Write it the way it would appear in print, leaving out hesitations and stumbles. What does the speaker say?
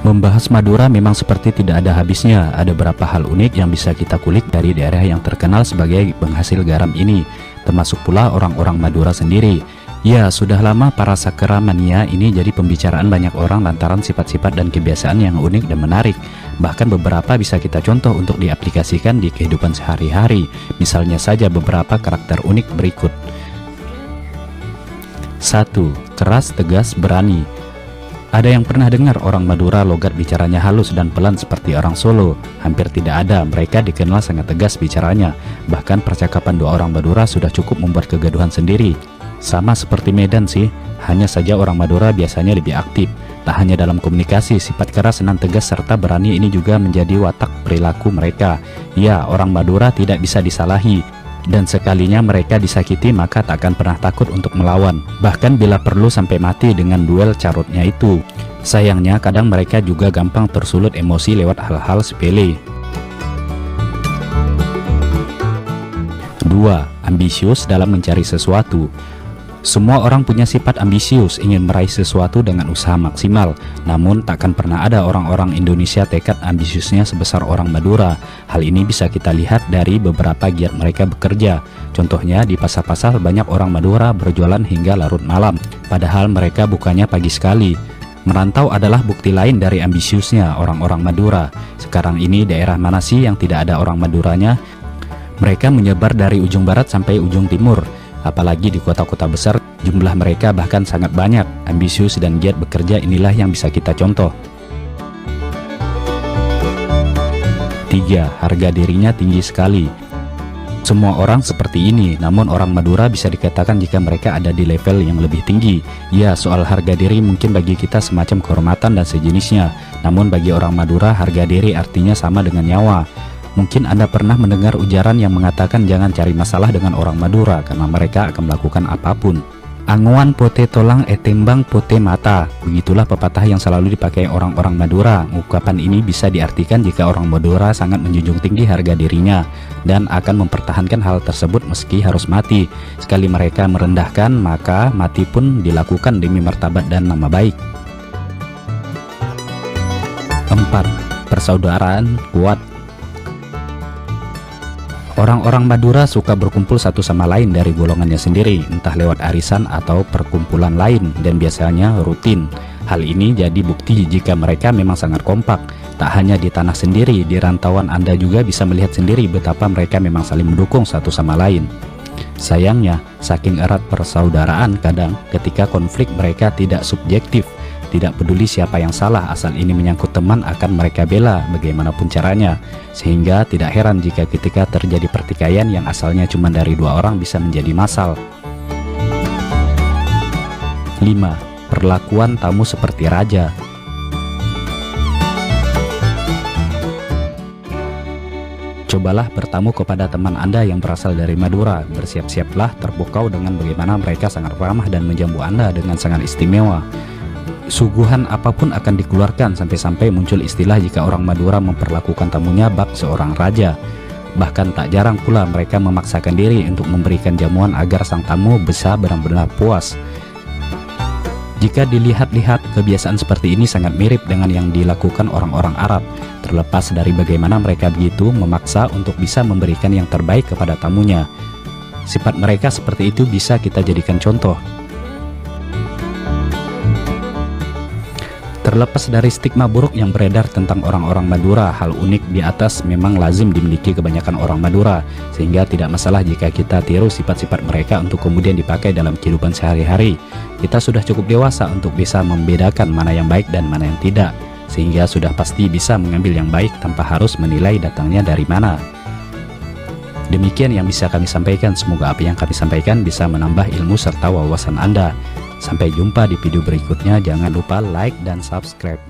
Membahas Madura memang seperti tidak ada habisnya. Ada beberapa hal unik yang bisa kita kulik dari daerah yang terkenal sebagai penghasil garam ini, termasuk pula orang-orang Madura sendiri. Ya, sudah lama para sakramania ini jadi pembicaraan banyak orang lantaran sifat-sifat dan kebiasaan yang unik dan menarik. Bahkan beberapa bisa kita contoh untuk diaplikasikan di kehidupan sehari-hari. Misalnya saja beberapa karakter unik berikut. 1. Keras, tegas, berani. Ada yang pernah dengar orang Madura logat bicaranya halus dan pelan seperti orang Solo? Hampir tidak ada, mereka dikenal sangat tegas bicaranya. Bahkan percakapan dua orang Madura sudah cukup membuat kegaduhan sendiri. Sama seperti Medan sih, hanya saja orang Madura biasanya lebih aktif. Tak hanya dalam komunikasi, sifat keras dan tegas serta berani ini juga menjadi watak perilaku mereka. Ya, orang Madura tidak bisa disalahi. Dan sekalinya mereka disakiti maka tak akan pernah takut untuk melawan, bahkan bila perlu sampai mati dengan duel carutnya itu. Sayangnya kadang mereka juga gampang tersulut emosi lewat hal-hal sepele. 2. Ambisius dalam mencari sesuatu. Semua orang punya sifat ambisius, ingin meraih sesuatu dengan usaha maksimal. Namun takkan pernah ada orang-orang Indonesia tekad ambisiusnya sebesar orang Madura. Hal ini bisa kita lihat dari beberapa giat mereka bekerja. Contohnya di pasar-pasar banyak orang Madura berjualan hingga larut malam, padahal mereka bukanya pagi sekali. Merantau adalah bukti lain dari ambisiusnya orang-orang Madura. Sekarang ini daerah mana sih yang tidak ada orang Maduranya? Mereka menyebar dari ujung barat sampai ujung timur. Apalagi di kota-kota besar, jumlah mereka bahkan sangat banyak. Ambisius dan giat bekerja inilah yang bisa kita contoh. 3. Harga dirinya tinggi sekali. Semua orang seperti ini, namun orang Madura bisa dikatakan jika mereka ada di level yang lebih tinggi. Ya, soal harga diri mungkin bagi kita semacam kehormatan dan sejenisnya. Namun bagi orang Madura, harga diri artinya sama dengan nyawa. Mungkin Anda pernah mendengar ujaran yang mengatakan jangan cari masalah dengan orang Madura karena mereka akan melakukan apapun. Anguan pote tolang etembang pote mata. Begitulah pepatah yang selalu dipakai orang-orang Madura. Ungkapan ini bisa diartikan jika orang Madura sangat menjunjung tinggi harga dirinya dan akan mempertahankan hal tersebut meski harus mati. Sekali mereka merendahkan, maka mati pun dilakukan demi martabat dan nama baik. 4. Persaudaraan kuat. Orang-orang Madura suka berkumpul satu sama lain dari golongannya sendiri, entah lewat arisan atau perkumpulan lain, dan biasanya rutin. Hal ini jadi bukti jika mereka memang sangat kompak. Tak hanya di tanah sendiri, di rantauan Anda juga bisa melihat sendiri betapa mereka memang saling mendukung satu sama lain. Sayangnya, saking erat persaudaraan kadang ketika konflik mereka tidak subjektif. Tidak peduli siapa yang salah, asal ini menyangkut teman akan mereka bela bagaimanapun caranya. Sehingga tidak heran jika ketika terjadi pertikaian yang asalnya cuma dari dua orang bisa menjadi massal. 5. Perlakuan tamu seperti raja. Cobalah bertamu kepada teman Anda yang berasal dari Madura. Bersiap-siaplah terpukau dengan bagaimana mereka sangat ramah dan menjamu Anda dengan sangat istimewa. Suguhan apapun akan dikeluarkan, sampai-sampai muncul istilah jika orang Madura memperlakukan tamunya bak seorang raja. Bahkan tak jarang pula mereka memaksakan diri untuk memberikan jamuan agar sang tamu bisa benar-benar puas. Jika dilihat-lihat, kebiasaan seperti ini sangat mirip dengan yang dilakukan orang-orang Arab. Terlepas dari bagaimana mereka begitu memaksa untuk bisa memberikan yang terbaik kepada tamunya. Sifat mereka seperti itu bisa kita jadikan contoh. Terlepas dari stigma buruk yang beredar tentang orang-orang Madura, hal unik di atas memang lazim dimiliki kebanyakan orang Madura, sehingga tidak masalah jika kita tiru sifat-sifat mereka untuk kemudian dipakai dalam kehidupan sehari-hari. Kita sudah cukup dewasa untuk bisa membedakan mana yang baik dan mana yang tidak, sehingga sudah pasti bisa mengambil yang baik tanpa harus menilai datangnya dari mana. Demikian yang bisa kami sampaikan, semoga apa yang kami sampaikan bisa menambah ilmu serta wawasan Anda. Sampai jumpa di video berikutnya, jangan lupa like dan subscribe.